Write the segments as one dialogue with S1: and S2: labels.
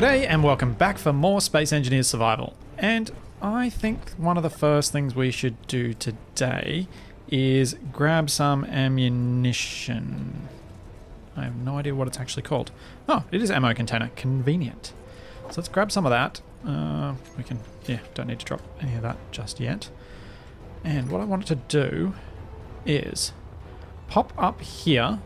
S1: G'day and welcome back for more Space Engineers Survival. And I think one of the first things we should do today is grab some ammunition. I have no idea what it's actually called. Oh, it is ammo container. Convenient. So let's grab some of that. We can, don't need to drop any of that just yet. And what I wanted to do is pop up here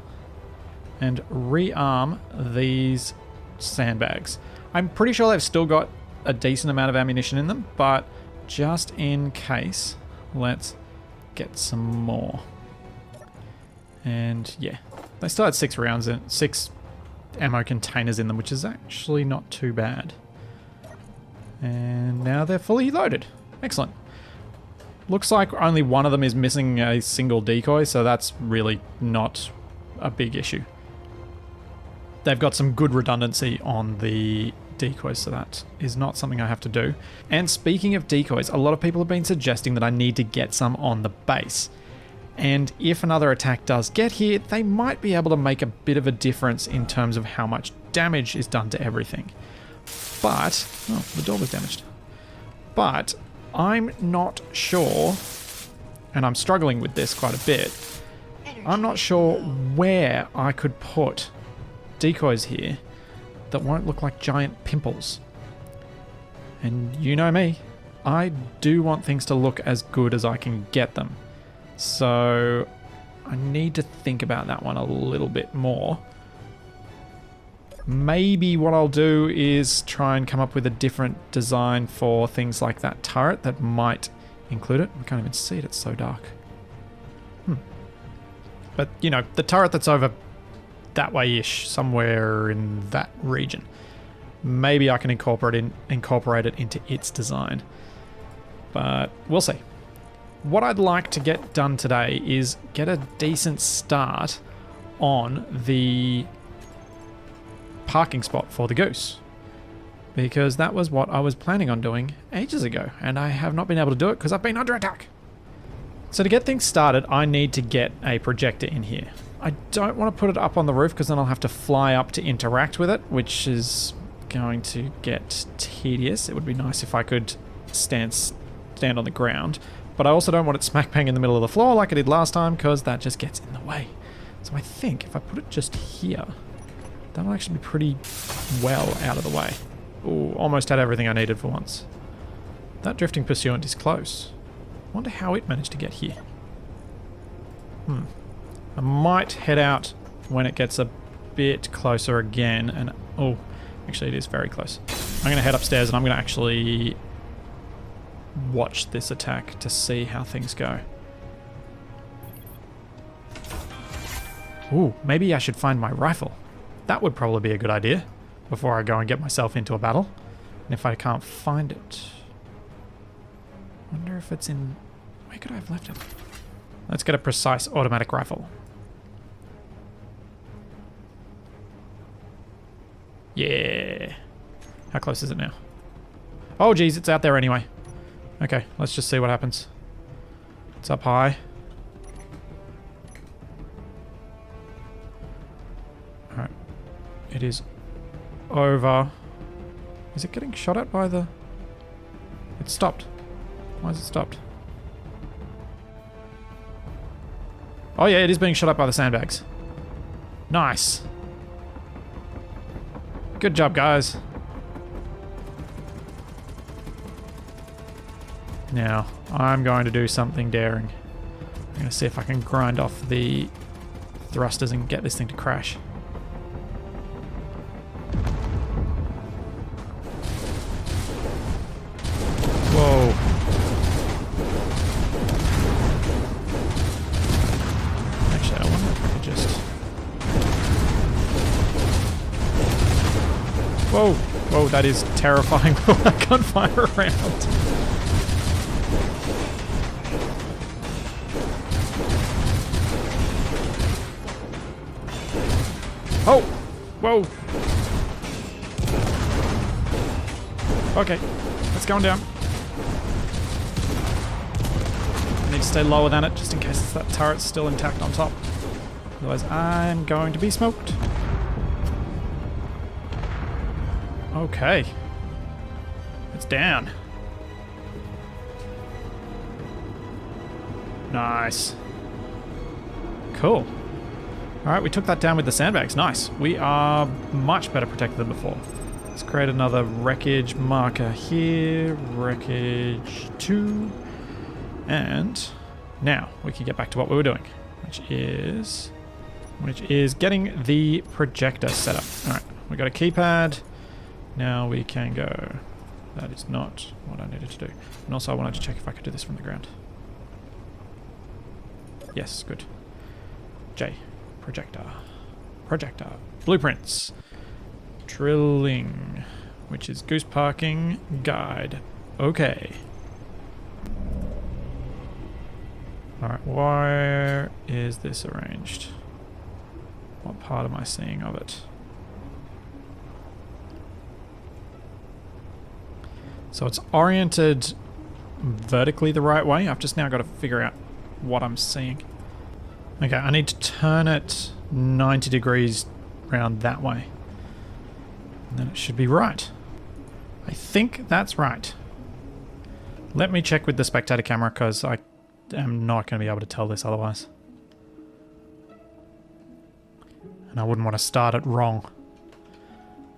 S1: and rearm these sandbags. I'm pretty sure they've still got a decent amount of ammunition in them, but just in case, let's get some more. And yeah, they still had 6 rounds in 6 ammo containers in them, which is actually not too bad. And now they're fully loaded. Excellent. Looks like only one of them is missing a single decoy, so that's really not a big issue. They've got some good redundancy on the decoys, so that is not something I have to do. And speaking of decoys, a lot of people have been suggesting that I need to get some on the base. And if another attack does get here, they might be able to make a bit of a difference in terms of how much damage is done to everything. But, oh, the door was damaged. But I'm not sure, and I'm struggling with this quite a bit, I'm not sure where I could put decoys here that won't look like giant pimples. And you know me, I do want things to look as good as I can get them. So I need to think about that one a little bit more. Maybe what I'll do is try and come up with a different design for things like that turret that might include it. I can't even see it, it's so dark. But, you know, the turret that's over that way-ish, somewhere in that region. Maybe I can incorporate it into its design. But we'll see. What I'd like to get done today is get a decent start on the parking spot for the Goose. Because that was what I was planning on doing ages ago, and I have not been able to do it because I've been under attack. So to get things started, I need to get a projector in here. I don't want to put it up on the roof because then I'll have to fly up to interact with it, which is going to get tedious. It would be nice if I could stand on the ground, but I also don't want it smack bang in the middle of the floor like I did last time because that just gets in the way. So I think if I put it just here, that will actually be pretty well out of the way. Ooh, almost had everything I needed for once. That drifting pursuant is close. I wonder how it managed to get here. I might head out when it gets a bit closer again, and oh, actually it is very close. I'm going to head upstairs and I'm going to actually watch this attack to see how things go. Ooh, maybe I should find my rifle. That would probably be a good idea before I go and get myself into a battle. And if I can't find it, I wonder if it's in... Where could I have left it? Let's get a precise automatic rifle. Yeah. How close is it now? Oh geez, it's out there anyway. Okay, let's just see what happens. It's up high. Alright. It is over. Is it getting shot at by the... It stopped. Why is it stopped? Oh yeah, it is being shot up by the sandbags. Nice. Good job, guys. Now, I'm going to do something daring. I'm going to see if I can grind off the thrusters and get this thing to crash. Whoa. Actually, I wonder if I could just... Whoa! Whoa, that is terrifying. I can't fire around. Oh! Whoa! Okay, it's going down. I need to stay lower than it just in case that turret's still intact on top. Otherwise I'm going to be smoked. Okay. It's down. Nice. Cool. Alright, we took that down with the sandbags. Nice. We are much better protected than before. Let's create another wreckage marker here. Wreckage 2. And now we can get back to what we were doing, which is getting the projector set up. Alright, we got a keypad. Now we can go. That is not what I needed to do. And also I wanted to check if I could do this from the ground. Yes, good. J. Projector. Projector. Blueprints. Drilling. Which is Goose parking guide. Okay. Alright, where is this arranged? What part am I seeing of it? So it's oriented vertically the right way. I've just now got to figure out what I'm seeing. Okay, I need to turn it 90 degrees around that way. And then it should be right. I think that's right. Let me check with the spectator camera because I am not going to be able to tell this otherwise. And I wouldn't want to start it wrong.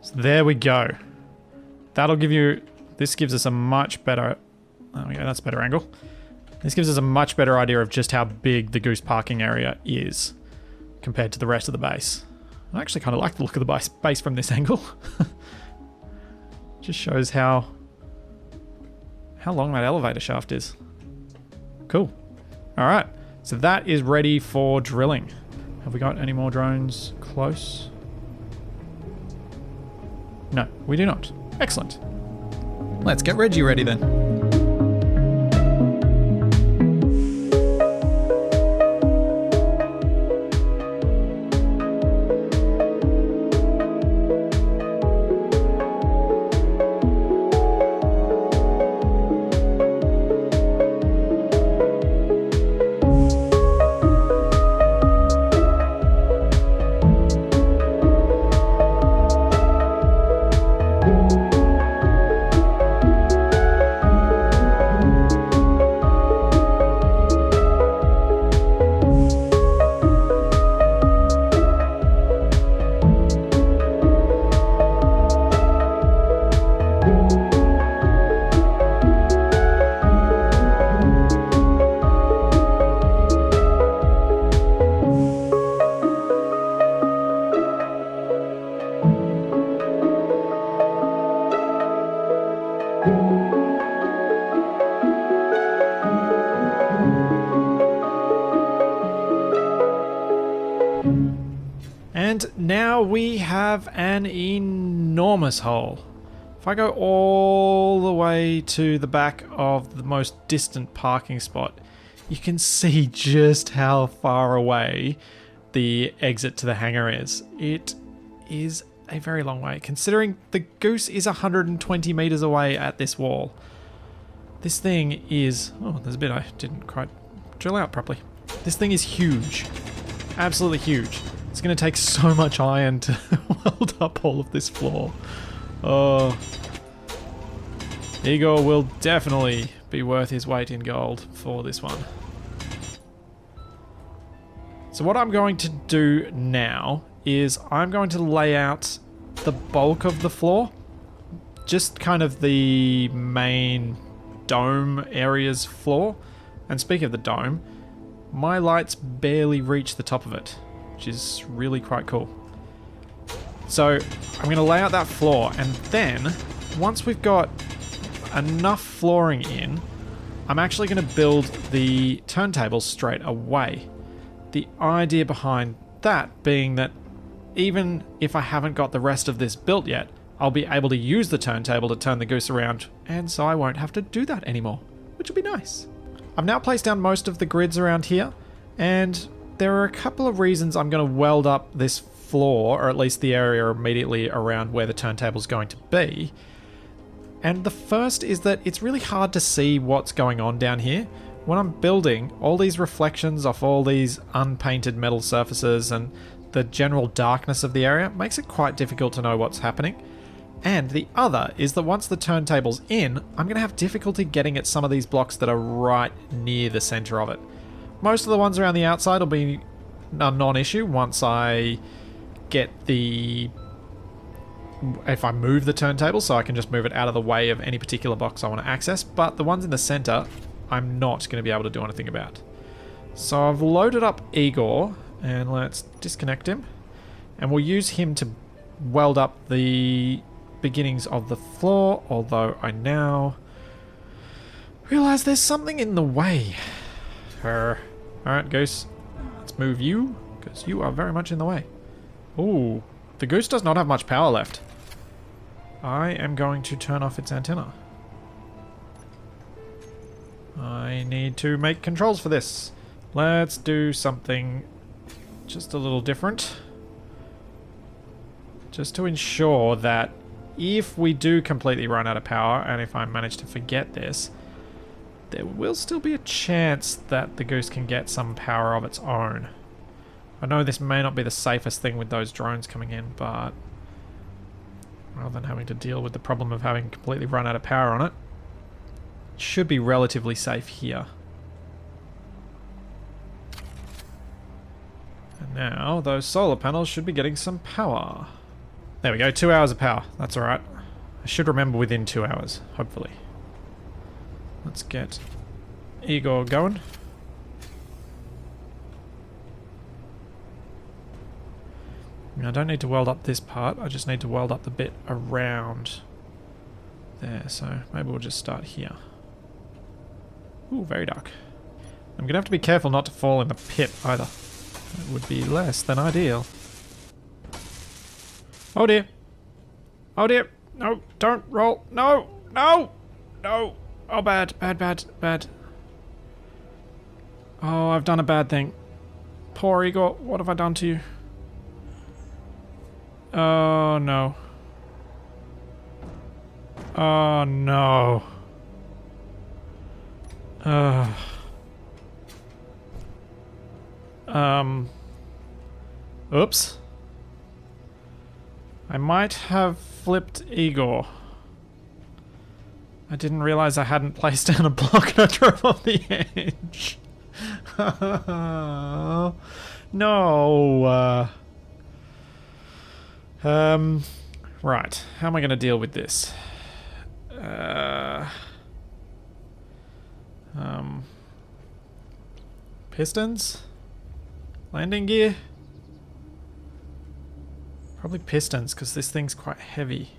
S1: So there we go. That'll give you... This gives us a much better... There we go, that's a better angle. This gives us a much better idea of just how big the Goose parking area is compared to the rest of the base. I actually kind of like the look of the base from this angle. Just shows how long that elevator shaft is. Cool. All right, so that is ready for drilling. Have we got any more drones close? No, we do not. Excellent. Let's get Reggie ready then. And now we have an enormous hole. If I go all the way to the back of the most distant parking spot, you can see just how far away the exit to the hangar is. It is a very long way, considering the Goose is 120 meters away at this wall. This thing is... Oh, there's a bit I didn't quite drill out properly. This thing is huge. Absolutely huge. It's going to take so much iron to weld up all of this floor. Oh. Igor will definitely be worth his weight in gold for this one. So what I'm going to do now is I'm going to lay out the bulk of the floor. Just kind of the main dome area's floor. And speaking of the dome, my lights barely reach the top of it, which is really quite cool. So I'm going to lay out that floor, and then once we've got enough flooring in, I'm actually going to build the turntables straight away. The idea behind that being that even if I haven't got the rest of this built yet, I'll be able to use the turntable to turn the Goose around, and so I won't have to do that anymore, which will be nice. I've now placed down most of the grids around here, and there are a couple of reasons I'm going to weld up this floor, or at least the area immediately around where the turntable is going to be. And the first is that it's really hard to see what's going on down here. When I'm building, all these reflections off all these unpainted metal surfaces and the general darkness of the area makes it quite difficult to know what's happening. And the other is that once the turntable's in, I'm going to have difficulty getting at some of these blocks that are right near the center of it. Most of the ones around the outside will be a non-issue once I get the... if I move the turntable, so I can just move it out of the way of any particular box I want to access. But the ones in the center, I'm not going to be able to do anything about. So I've loaded up Igor, and let's disconnect him. And we'll use him to weld up the beginnings of the floor, although I now realize there's something in the way. Alright, Goose. Let's move you, because you are very much in the way. Ooh, the Goose does not have much power left. I am going to turn off its antenna. I need to make controls for this. Let's do something just a little different. Just to ensure that if we do completely run out of power, and if I manage to forget this, there will still be a chance that the Goose can get some power of its own. I know this may not be the safest thing with those drones coming in, but rather than having to deal with the problem of having completely run out of power on it, it should be relatively safe here. And now those solar panels should be getting some power. There we go, 2 hours of power. That's alright. I should remember within 2 hours, hopefully. Let's get Igor going. I don't need to weld up this part, I just need to weld up the bit around there, so maybe we'll just start here. Ooh, very dark. I'm gonna have to be careful not to fall in the pit either. That would be less than ideal. Oh dear. Oh dear. No, don't roll. No, no, no. Oh, bad, bad, bad, bad. Oh, I've done a bad thing. Poor Igor, what have I done to you? Oh, no. Oh, no. Oops. I might have flipped Igor. I didn't realize I hadn't placed down a block and I drove off the edge. No. Right. How am I going to deal with this? Pistons? Landing gear? Probably pistons, because this thing's quite heavy.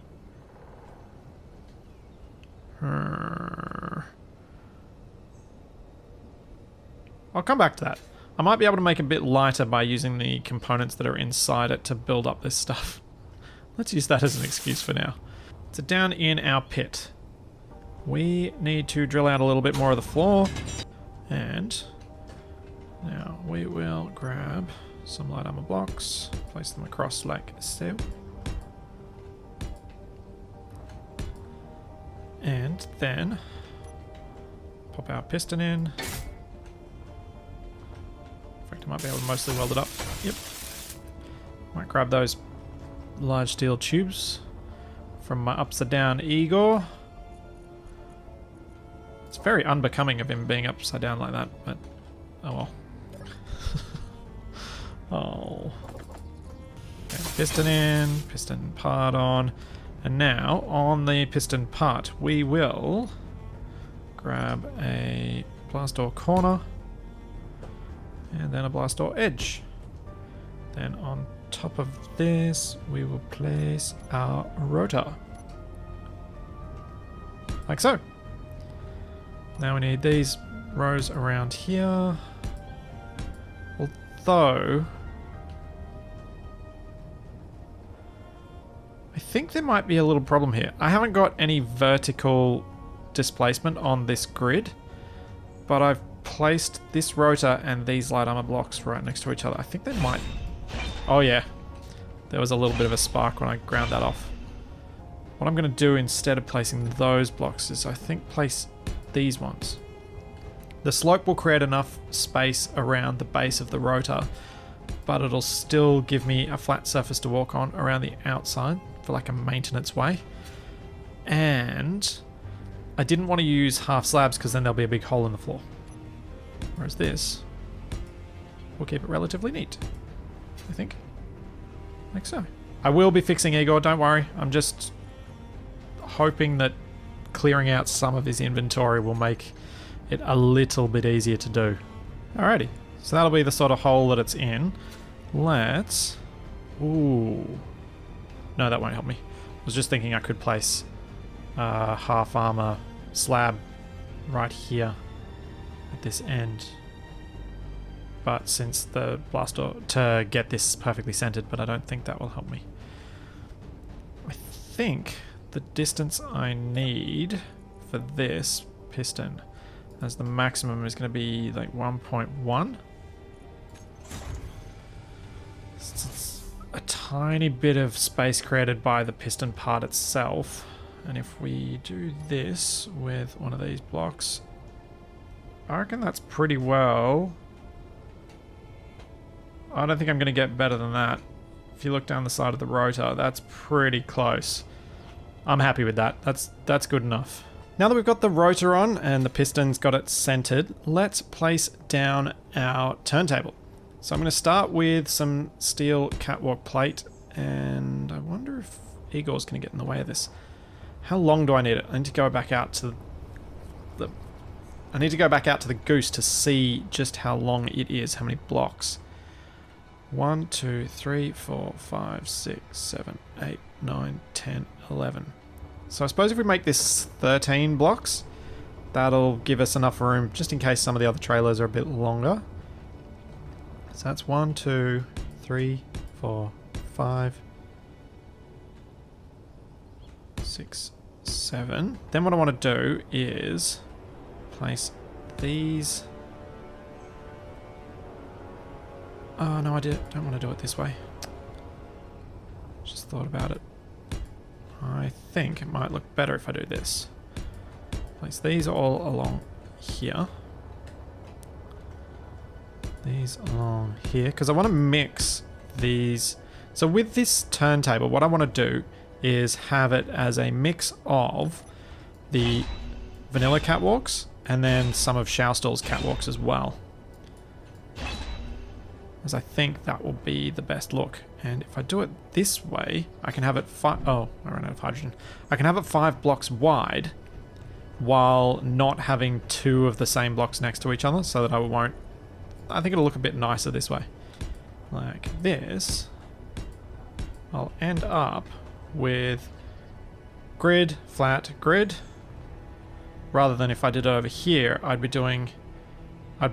S1: I'll come back to that. I might be able to make it a bit lighter by using the components that are inside it to build up this stuff. Let's use that as an excuse for now. So down in our pit, we need to drill out a little bit more of the floor. And now we will grab some light armor blocks, place them across like so. And then pop our piston in. In fact, I might be able to mostly weld it up. Yep. Might grab those large steel tubes from my upside down Igor. It's very unbecoming of him being upside down like that, but oh well. Oh. Okay, piston in, piston part on. And now, on the piston part, we will grab a blast door corner and then a blast door edge. Then on top of this, we will place our rotor. Like so. Now we need these rows around here. Although I think there might be a little problem here. I haven't got any vertical displacement on this grid, but I've placed this rotor and these light armor blocks right next to each other. I think they might... Oh yeah, there was a little bit of a spark when I ground that off. What I'm going to do instead of placing those blocks is I think place these ones. The slope will create enough space around the base of the rotor, but it'll still give me a flat surface to walk on around the outside for like a maintenance way. And I didn't want to use half slabs because then there'll be a big hole in the floor. Whereas this will keep it relatively neat, I think. Like so. I will be fixing Igor, don't worry. I'm just hoping that clearing out some of his inventory will make it a little bit easier to do. Alrighty, so that'll be the sort of hole that it's in. Let's... Ooh. No, that won't help me. I was just thinking I could place a half armor slab right here at this end. But since the blast door to get this perfectly centered, but I don't think that will help me. I think the distance I need for this piston as the maximum is going to be like 1.1. It's a tiny bit of space created by the piston part itself. And if we do this with one of these blocks, I reckon that's pretty well. I don't think I'm going to get better than that. If you look down the side of the rotor, that's pretty close. I'm happy with that. That's good enough. Now that we've got the rotor on and the piston's got it centered, let's place down our turntable. So I'm going to start with some steel catwalk plate, and I wonder if Igor's going to get in the way of this. How long do I need it? I need to go back out to the Goose to see just how long it is, how many blocks. 1, 2, 3, 4, 5, 6, 7, 8, 9, 10, 11. So I suppose if we make this 13 blocks, that'll give us enough room just in case some of the other trailers are a bit longer. So that's 1, 2, 3, 4, 5, 6, 7. Then what I want to do is place these. Oh no, I don't want to do it this way. Just thought about it. I think it might look better if I do this. Place these all along here. These along here, because I want to mix these. So with this turntable, what I want to do is have it as a mix of the vanilla catwalks and then some of Shoustall's catwalks as well. As I think that will be the best look. And if I do it this way, I can have it oh, I ran out of hydrogen. I can have it 5 blocks wide while not having 2 of the same blocks next to each other, so that I think it'll look a bit nicer this way. Like this. I'll end up with grid, flat, grid. Rather than if I did it over here, I'd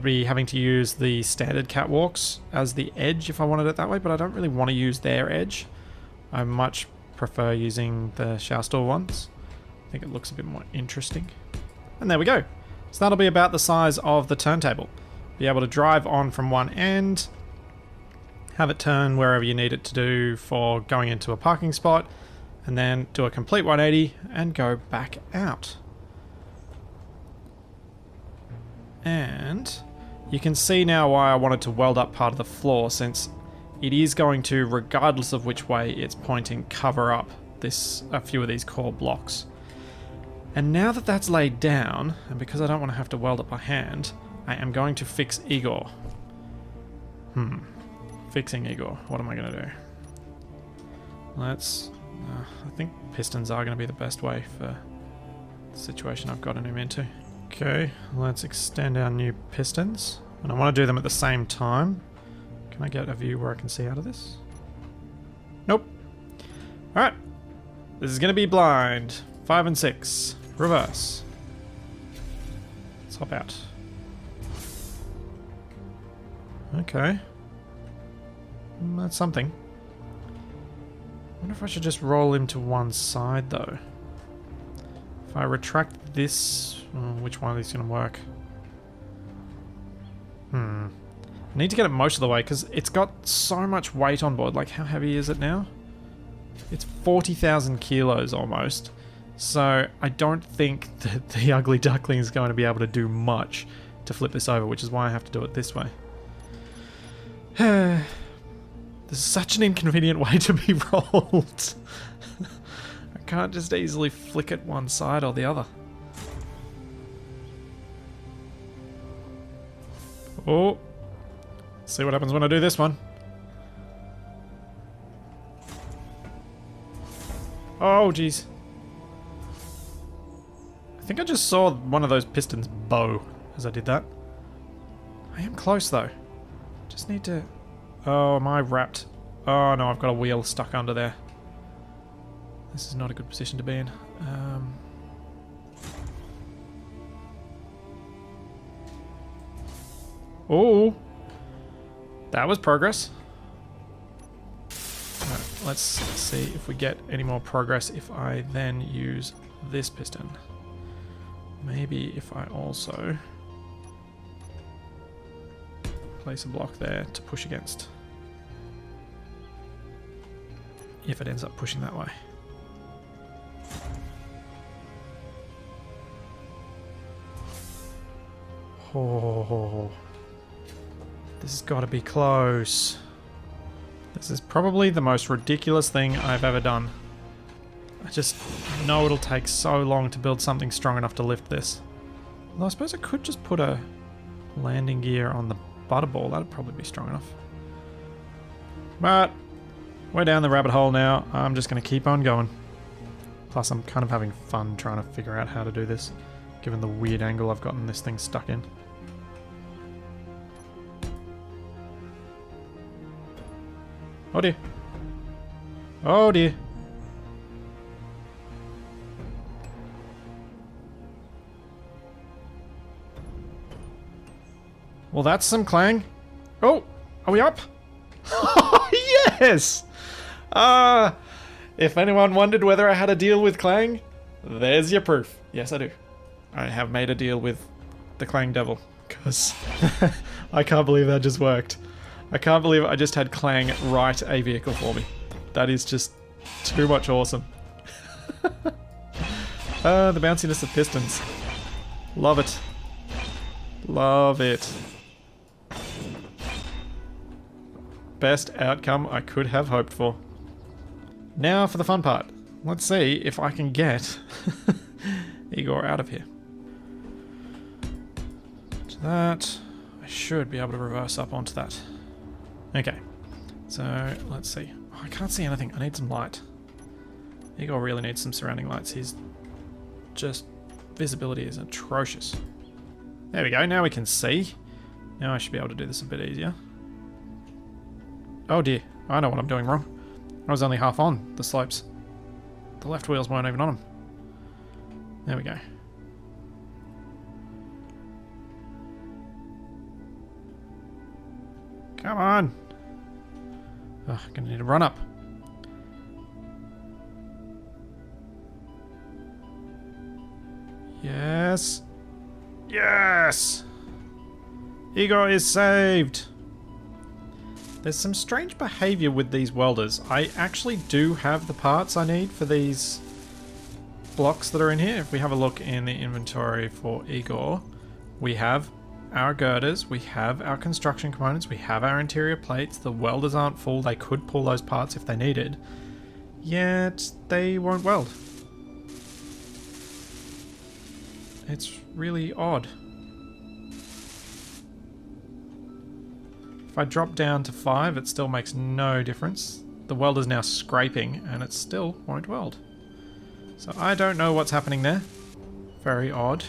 S1: be having to use the standard catwalks as the edge if I wanted it that way, but I don't really want to use their edge. I much prefer using the Shoustall ones. I think it looks a bit more interesting. And there we go. So that'll be about the size of the turntable. Be able to drive on from one end, have it turn wherever you need it to do for going into a parking spot, and then do a complete 180 and go back out. And you can see now why I wanted to weld up part of the floor, since it is going to, regardless of which way it's pointing, cover up a few of these core blocks. And now that that's laid down, and because I don't want to have to weld it by hand, I am going to fix Igor. Fixing Igor. What am I going to do? I think pistons are going to be the best way for the situation I've gotten him into. Okay, let's extend our new pistons. And I want to do them at the same time. Can I get a view where I can see out of this? Nope. Alright. This is going to be blind. 5 and 6. Reverse. Let's hop out. Okay. That's something. I wonder if I should just roll him to one side though. If I retract this, which one of these is going to work? I need to get it most of the way because it's got so much weight on board. Like, how heavy is it now? It's 40,000 kilos almost. So I don't think that the ugly duckling is going to be able to do much to flip this over, which is why I have to do it this way. This is such an inconvenient way to be rolled. can't just easily flick it one side or the other. Oh. See what happens when I do this one. Oh, jeez. I think I just saw one of those pistons bow as I did that. I am close though. Just need to... Oh, am I wrapped? Oh no, I've got a wheel stuck under there. This is not a good position to be in. Oh, that was progress. Right, let's see if we get any more progress if I then use this piston. Maybe if I also place a block there to push against. If it ends up pushing that way. Oh, this has got to be close. This is probably the most ridiculous thing I've ever done. I just know it'll take so long to build something strong enough to lift this. Although I suppose I could just put a landing gear on the butterball. That'd probably be strong enough. But we're down the rabbit hole now. I'm just going to keep on going. Plus I'm kind of having fun trying to figure out how to do this, given the weird angle I've gotten this thing stuck in. Oh dear. Oh dear. Well, that's some clang. Oh, are we up? Oh, yes! If anyone wondered whether I had a deal with Clang, there's your proof. Yes, I do. I have made a deal with the Clang Devil, because I can't believe that just worked. I can't believe I just had Clang write a vehicle for me. That is just too much awesome. The bounciness of pistons. Love it. Love it. Best outcome I could have hoped for. Now for the fun part. Let's see if I can get Igor out of here. To that, I should be able to reverse up onto that. Okay, so let's see. Oh, I can't see anything. I need some light. Igor really needs some surrounding lights. His just visibility is atrocious. There we go. Now we can see. Now I should be able to do this a bit easier. Oh dear, I know what I'm doing wrong. I was only half on the slopes. The left wheels weren't even on them. There we go. Come on! Oh, I'm gonna need to run up. Yes! Yes! Igor is saved! There's some strange behavior with these welders. I actually do have the parts I need for these blocks that are in here. If we have a look in the inventory for Igor, we have our girders, we have our construction components, we have our interior plates. The welders aren't full. They could pull those parts if they needed, yet they won't weld. It's really odd. If I drop down to 5, it still makes no difference. The welder's now scraping and it still won't weld. So I don't know what's happening there. Very odd.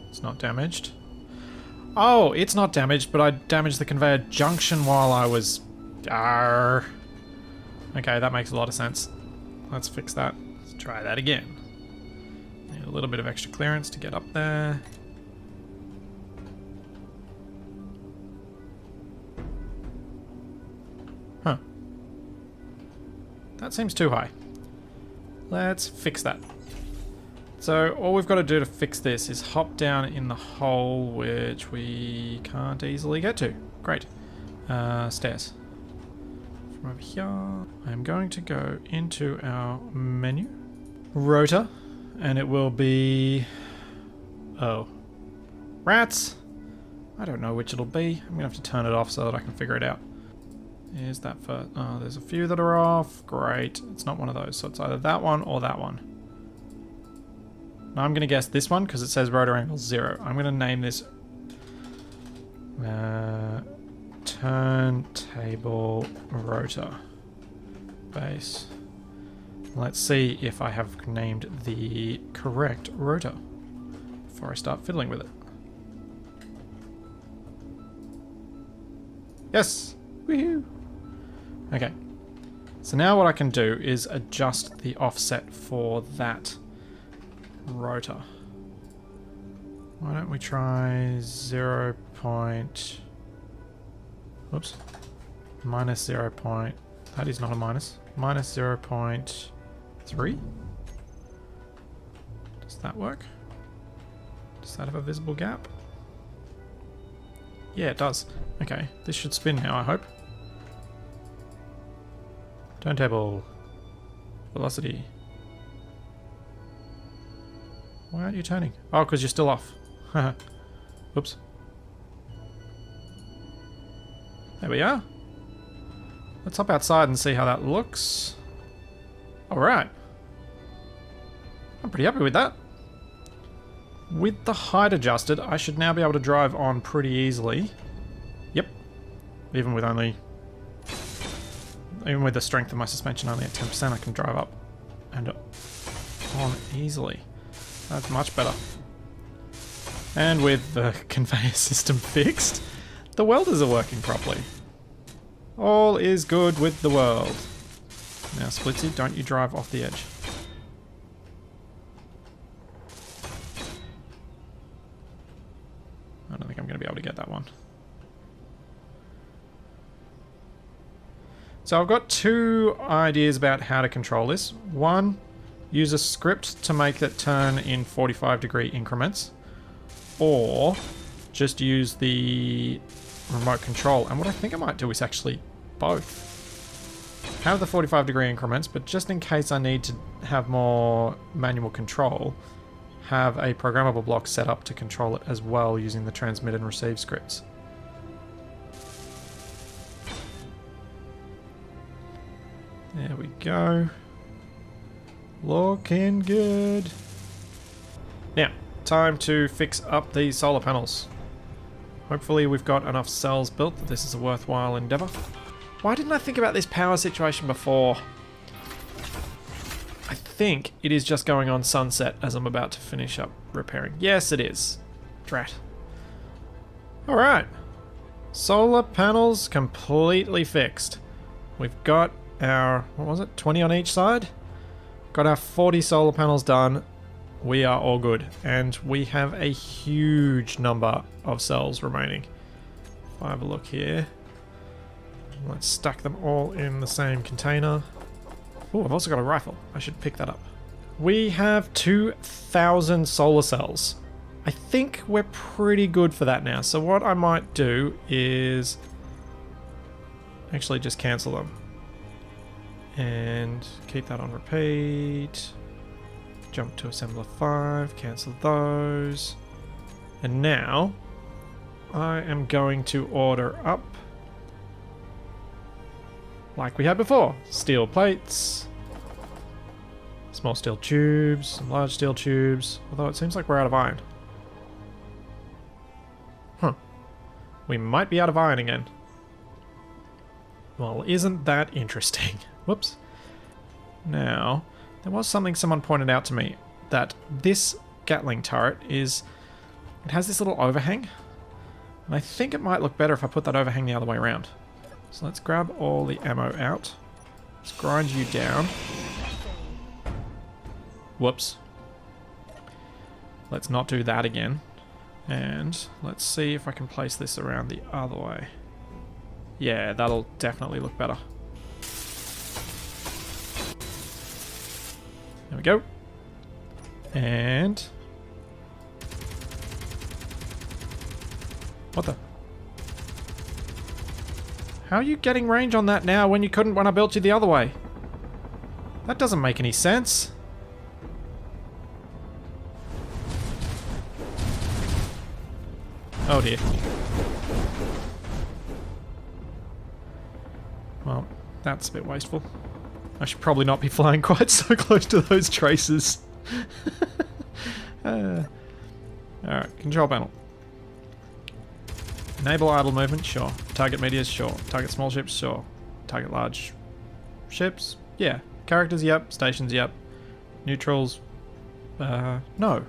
S1: It's not damaged. Oh, it's not damaged, but I damaged the conveyor junction while I was... Arrgh. Okay, that makes a lot of sense. Let's fix that. Let's try that again. Need a little bit of extra clearance to get up there. Huh. That seems too high. Let's fix that. So all we've got to do to fix this is hop down in the hole, which we can't easily get to. Great. Stairs. From over here, I'm going to go into our menu. Rotor. And it will be... Oh. Rats! I don't know which it'll be. I'm going to have to turn it off so that I can figure it out. Is that for... Oh, there's a few that are off. Great. It's not one of those. So it's either that one or that one. Now I'm going to guess this one because it says rotor angle 0. I'm going to name this... turntable rotor base. Let's see if I have named the correct rotor before I start fiddling with it. Yes! Woohoo! Okay. So now what I can do is adjust the offset for that rotor. Why don't we try 0. Oops. Minus 0. That is not a minus. Minus 0.3? Does that work? Does that have a visible gap? Yeah, it does. Okay, this should spin now, I hope. Turntable. Velocity. Why aren't you turning? Oh, because you're still off. Oops. There we are. Let's hop outside and see how that looks. Alright. I'm pretty happy with that. With the height adjusted, I should now be able to drive on pretty easily. Yep. Even with the strength of my suspension only at 10%, I can drive up and on easily. That's much better. And with the conveyor system fixed, the welders are working properly. All is good with the world. Now, Splitsie, don't you drive off the edge. I don't think I'm going to be able to get that one. So I've got two ideas about how to control this. One, use a script to make it turn in 45-degree increments. Or just use the remote control. And what I think I might do is actually both. Have the 45-degree increments, but just in case I need to have more manual control, have a programmable block set up to control it as well using the transmit and receive scripts. There we go. Looking good. Now, time to fix up these solar panels. Hopefully we've got enough cells built that this is a worthwhile endeavour. Why didn't I think about this power situation before? I think it is just going on sunset as I'm about to finish up repairing. Yes, it is. Drat. Alright. Solar panels completely fixed. We've got our, what was it, 20 on each side? Got our 40 solar panels done. We are all good. And we have a huge number of cells remaining. If I have a look here. Let's stack them all in the same container. Oh, I've also got a rifle. I should pick that up. We have 2,000 solar cells. I think we're pretty good for that now. So what I might do is actually just cancel them. And keep that on repeat. Jump to assembler 5, cancel those. And now I am going to order up, like we had before, steel plates, small steel tubes, some large steel tubes, although it seems like we're out of iron. Huh. We might be out of iron again. Well, isn't that interesting? Whoops. Now, there was something someone pointed out to me, that this Gatling turret is, it has this little overhang, and I think it might look better if I put that overhang the other way around. So let's grab all the ammo out. Let's grind you down. Whoops. Let's not do that again. And let's see if I can place this around the other way. Yeah, that'll definitely look better. There we go. And... what the... how are you getting range on that now when you couldn't when I built you the other way? That doesn't make any sense. Oh dear. Well, that's a bit wasteful. I should probably not be flying quite so close to those traces. Alright, control panel. Enable idle movement, sure. Target meteors, sure. Target small ships, sure. Target large ships, yeah. Characters, yep. Stations, yep. Neutrals, no.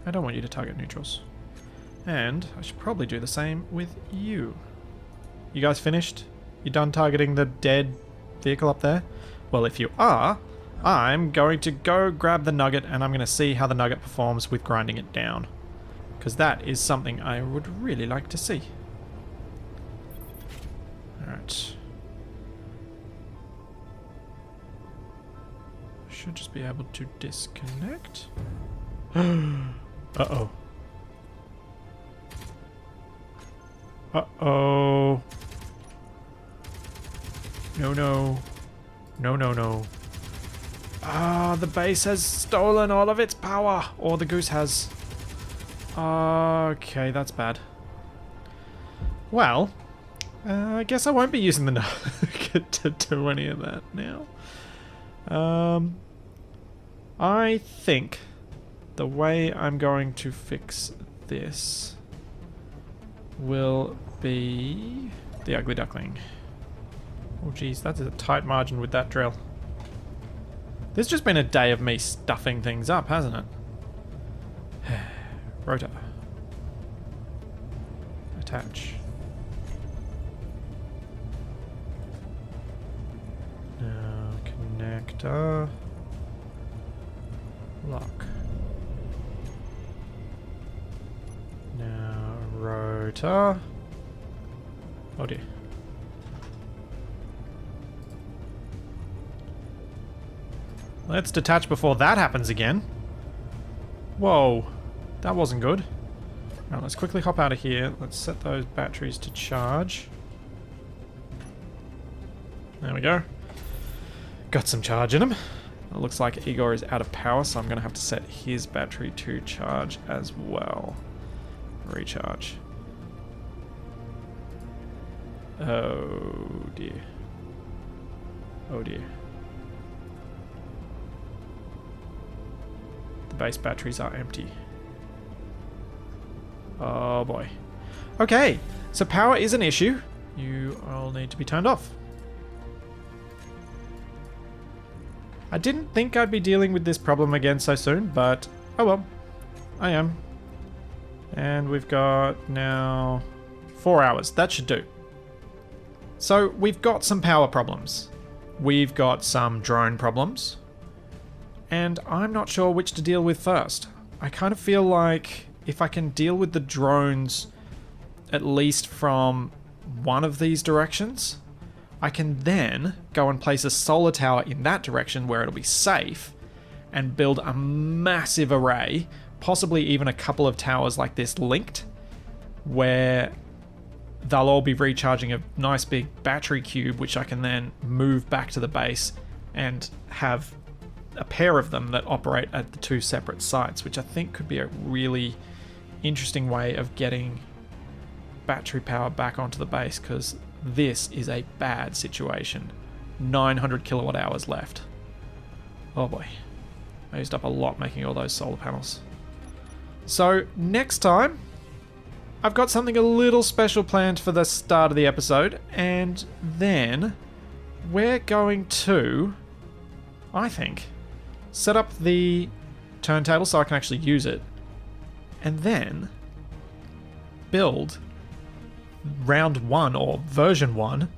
S1: I don't want you to target neutrals. And I should probably do the same with you. You guys finished? You done targeting the dead vehicle up there? Well, if you are, I'm going to go grab the nugget and I'm going to see how the nugget performs with grinding it down. Because that is something I would really like to see. Alright. Should just be able to disconnect. Uh-oh. Uh-oh. No, no. No, no, no. Ah, the base has stolen all of its power. Or the Goose has. Okay, that's bad. Well, I guess I won't be using the nugget to do any of that now. I think the way I'm going to fix this will be the ugly duckling. Oh geez, that is a tight margin with that drill. There's just been a day of me stuffing things up, hasn't it? Rotor. Attach. Now connector. Lock. Now rotor. Oh dear. Let's detach before that happens again. Whoa, that wasn't good. Now let's quickly hop out of here. Let's set those batteries to charge. There we go. Got some charge in them. It looks like Igor is out of power, so I'm going to have to set his battery to charge as well. Recharge. Oh dear. Oh dear. The base batteries are empty. Oh boy. Okay, so power is an issue. You all need to be turned off. I didn't think I'd be dealing with this problem again so soon, but oh well. I am. And we've got now 4 hours. That should do. So we've got some power problems. We've got some drone problems. And I'm not sure which to deal with first. I kind of feel like if I can deal with the drones at least from one of these directions, I can then go and place a solar tower in that direction where it'll be safe and build a massive array, possibly even a couple of towers like this linked, where they'll all be recharging a nice big battery cube, which I can then move back to the base and have a pair of them that operate at the two separate sites, which I think could be a really interesting way of getting battery power back onto the base, because this is a bad situation. 900 kilowatt hours left. Oh boy. I used up a lot making all those solar panels. So next time, I've got something a little special planned for the start of the episode, and then we're going to, I think, set up the turntable so I can actually use it, and then build round 1 or version 1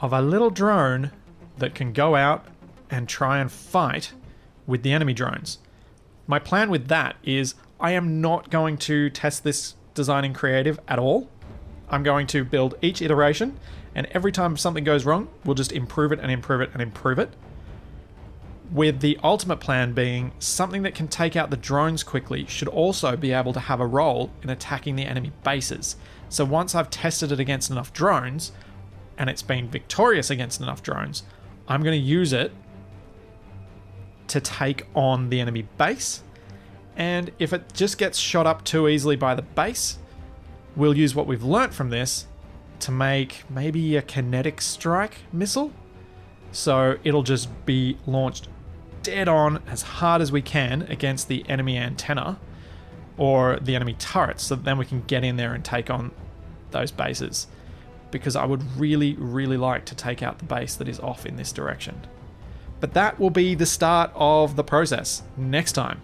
S1: of a little drone that can go out and try and fight with the enemy drones. My plan with that is I am not going to test this design in creative at all. I'm going to build each iteration, and every time something goes wrong, we'll just improve it and improve it and improve it, with the ultimate plan being something that can take out the drones quickly should also be able to have a role in attacking the enemy bases. So once I've tested it against enough drones, and it's been victorious against enough drones, I'm going to use it to take on the enemy base. And if it just gets shot up too easily by the base, we'll use what we've learnt from this to make maybe a kinetic strike missile. So it'll just be launched dead on as hard as we can against the enemy antenna or the enemy turrets, so that then we can get in there and take on those bases. Because I would really, really like to take out the base that is off in this direction. But that will be the start of the process next time.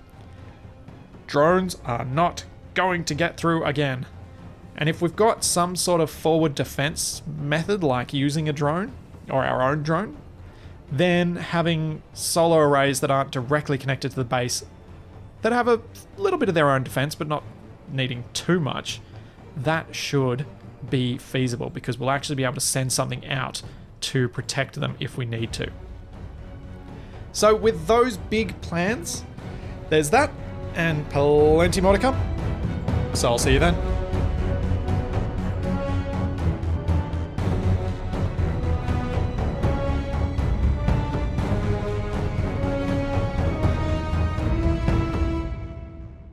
S1: Drones are not going to get through again. And if we've got some sort of forward defense method, like using a drone or our own drone, then having solar arrays that aren't directly connected to the base, that have a little bit of their own defense but not needing too much, that should be feasible, because we'll actually be able to send something out to protect them if we need to. So with those big plans, there's that and plenty more to come. So I'll see you then.